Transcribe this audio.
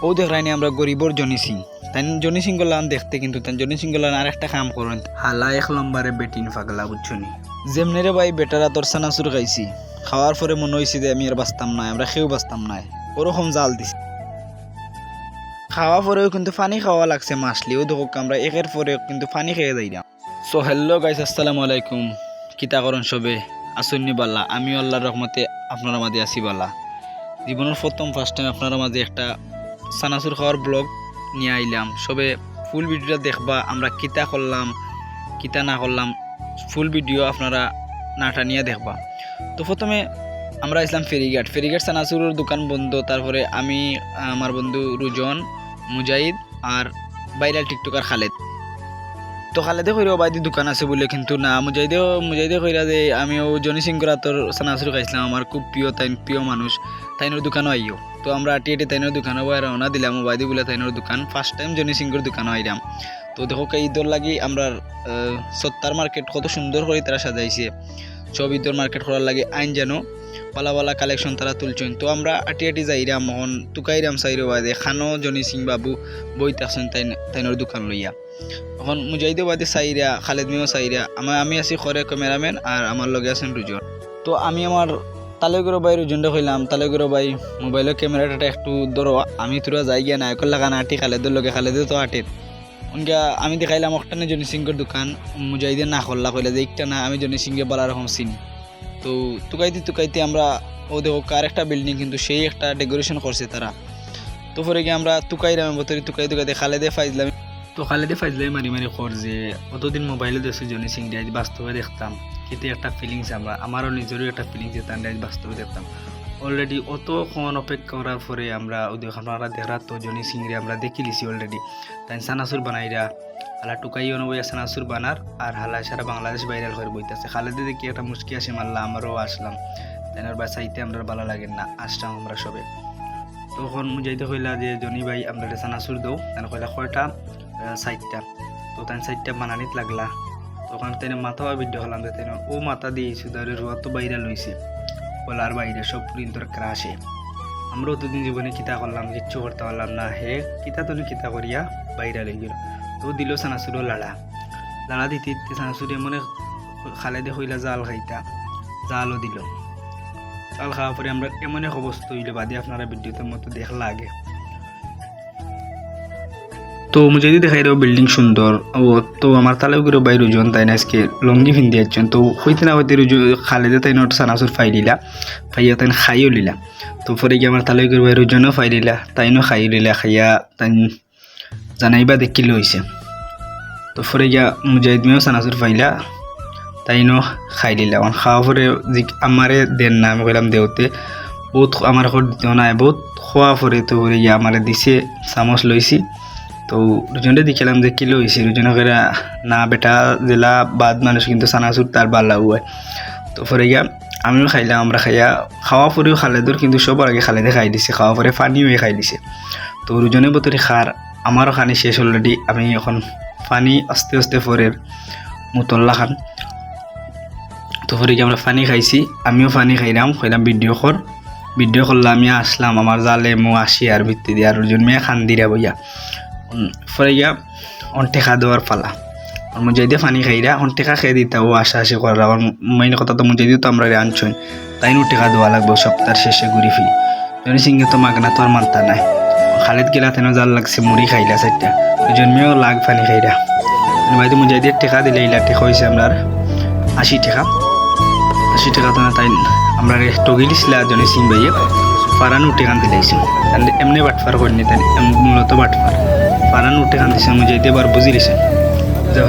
ও দেখরাইনি আমরা গরিবর জনি সিং তাই Johnny Singh Golan দেখতে কিন্তু তাই জনি সিং গলান আর একটা কাম করেন হালা 1 নম্বরে বেটিন পাগলা বুঝছনি যেমনি রে ভাই বেটারা তোর সানাসুর খাইছি খাওয়ার পরে মনে হইছে যে আমি আর বাঁচতাম না আমরা খেয়েও বাঁচতাম না ওরকম জাল দিছি খাওয়া পরেও কিন্তু পানি খাওয়া লাগছে মাসলিও দেখো আমরা একের পরে কিন্তু পানি খেয়ে যাই না। সো হ্যালো গাইস, আসসালামু আলাইকুম। কিতা করেন সবে আসুননি বাল্লা, আমি আল্লাহর রহমতে আপনারা মাঝে আসি বাল্লা। জীবনের ফার্স্ট টাইম আপনারা মাঝে একটা সানাসুর খাওয়ার ব্লগ নিয়ে আইলাম। সবে ফুল ভিডিওটা দেখবা আমরা কিতা করলাম কিতা না করলাম, ফুল ভিডিও আপনারা নাটা নিয়ে দেখবা। তো প্রথমে আমরা আসলাম ফেরিঘাট সানাসুরের দোকান বন্ধ। তারপরে আমি আমার বন্ধু রুজন, মুজাহিদ আর ভাইরাল টিকটকার খালেদ। তো খালেদে কইরা বাইদি দোকান আছে বলে কিন্তু না, মুজাহিদে কইরা যে আমিও জনি সিং করা তোর সানাসুর খাইছিলাম, আমার খুব প্রিয় মানুষ, তাইনোর দোকানও আইও। তো আমরা আটি তাইনোর দোকানও রওনা দিলাম। বাইদি বলে তাইনোর দোকান ফার্স্ট টাইম জনি সিংয়ের দোকানও আইলাম। তো দেখো ঈদর লাগি আমরা সত্তার মার্কেট কত সুন্দর করে তারা সাজাইছে। সব ঈদর মার্কেট করার লাগে আইন যেন পালা কালেকশন তারা তুলছেন। তো আমরা আটি যাইরাম মহন তুকাইরাম সাইরে বাদে খানো জনি সিং বাবু বইতে আসেন তাইনোর দোকান লইয়া। এখন মুজাহিদে বাদে সাইরা, খালেদ মিও সাইরা, আমি আছি খরে ক্যামেরাম্যান আর আমার লগে আছেন রুজন। তো আমি আমার তালেগুড়ো ভাই রুজনটা কইলাম, তালেগুড়ো ভাই মোবাইলের ক্যামেরাটা একটু ধরো, আমি তোরা যাই গিয়া নায়কর লাগান আটি খালেদের লগে, খালেদে তো আটের উনকা আমি দেখাইলাম একটানে জনি সিংয়ের দোকান। মুজাহিদে না করলা কইলা যে একটা না, আমি জনি সিংকে বলা রকম চিনি। তো তুকাইতে আমরা ও দেখো কার একটা বিল্ডিং কিন্তু সেই একটা ডেকোরেশন করছে তারা। তো পরে গিয়ে আমরা তুকাইলাম বতরি তুকাইতে খালেদে ফাইজলাম। তো খালেদে ফাইজলাই মারি কর যে অতদিন মোবাইলে দেখছি জনি সিং দিয়ে বাস্তবে দেখতাম, কিন্তু একটা ফিলিংস আমারও নিজেরও একটা ফিলিংস যে তার বাস্তবে দেখতাম। অলরেডি অতক্ষণ অপেক্ষা করার পরে আমরা ওদের আপনারা দেখা তো জনি সিংরে আমরা দেখি লিছি অলরেডি। তাই সানাসুর বানাইরা হালা টুকাইও নবইয়া সানাসুর বানার আর হালা সারা বাংলাদেশ ভাইরাল করে বইতেছে। খালেদে দেখি একটা মুশকি আসে মারলা, আমারও আসলাম। তাই বাসাইতে আমরা ভালো লাগেন না, আসলাম আমরা সবে। তখন মুজাহিদে কইলা যে জনি ভাই আমরা সানাসুর দৌ, তাই কইলা কয়টা 60টা। তো তাই 60টা বানানিত লাগলা। তখন তাই মাথাও ভিডিও হলাম যে তাই ও মাথা দিয়েছি ধরে রুয়া তো বাইরে লইছে বলার বাইরে সব প্রিন্তর ক্রাশে। আমরা অতদিন জীবনে কিতা করলাম, কিচ্ছু করতে পারলাম না। হে কিতা তুমি কিতা করিয়া বাইরে লই গেল। তো দিল সানাসুরও লাড়া দিতে সানাসুরে মনে খালেদে হইলা জাল খাইতা, জালও দিল। জাল খাওয়ার পরে আমরা এমন এক অবস্থা হইলে বাদে আপনারা ভিডিওতে মতো দেখলা আগে। তো মুজাহিদি দেখাই রেও বিল্ডিং সুন্দর। ও তো আমার তালেগুড়ো বাই রুজন তাই না আজকে লঙ্গি ফিন দিয়েছেন। তো হইতে না হইতে খালেদে তাই নোট সানাসুর ফাই দিলা, ফাইয়া তাই খাইও লিলা। তো পরে গিয়ে আমার তালেগুড়ো বাই রুজনও ফাই দিলা, তাইনও খাইও লিলা। খাইয়া তাই জানাইবা দেখিলে হয়েছে। তো পরে গিয়া মুজাহিদ মেয়েও সানাসুর ফাইলা, তাইনও খাই লিলা। খাওয়া পরে আমারে দেন না, আমি কইলাম দেওতে বহুত আমার ঘর দিতেও নাই, বহুত খোয়া পরে তো পরে গিয়া আমারে দিছে, চামচ লইছি। তো রুজনটা দেখিলাম যে কিলো হয়েছে। রুজনে করে না বেটা জেলা বাদ মানুষ কিন্তু সানাসুর তার বাল্লা হয়। তো পরে গিয়া আমিও খাইলাম। আমরা খাওয়া পরেও খালেদর কিন্তু সবার আগে খালেদে খাই দিছে, খাওয়া পরে পানিও খাই দিছে। তো রুজনে বতরি খার, আমারও খানি শেষ অলরেডি। আমি এখন পানি আস্তে আস্তে পরের মুতল্লা খান। তো পরে গিয়ে আমরা পানি খাইছি, আমিও পানি খাইলাম ভিডিও করলাম। আমি আসলাম আমার জালে মো আসি আর ভিত্তি দিয়ে আর রুজন মেয়ে খান দিরা বইয়া। পরে গিয়া টেকা দেওয়ার পালা। মুজাহিদে পানি খাইরা টেকা খেয়ে দিতা ও আশা করার। আমার মেইন কথা তো মুজাহিদে তো আমরা আনছই, তাই নো টেকা দেওয়া লাগবে সপ্তাহের শেষে ঘুরি ফিরি। জনি সিংহে তো মাগনা তো আর মানতা নাই। খালেদ গেলা তেন জাল লাগছে, মুড়ি খাইলা 4টা। দুজন মেয়েও লাগ পানি খাইরা। ভাই তো মুজাহিদের টেকা দিলে এইলা টেকা হয়েছে আপনার 80 টাকা। 80 টাকা তো না তাই আমরা টগি দিছিল জনি সিং ভাইয়ে ফারান উঠে কান দিলাইছে। এমনি বাটফার করিনি, তাই মূলত বাটফার ফারান উঠে কান দিছে। মুজাহিদে বার বুঝি দিছে যে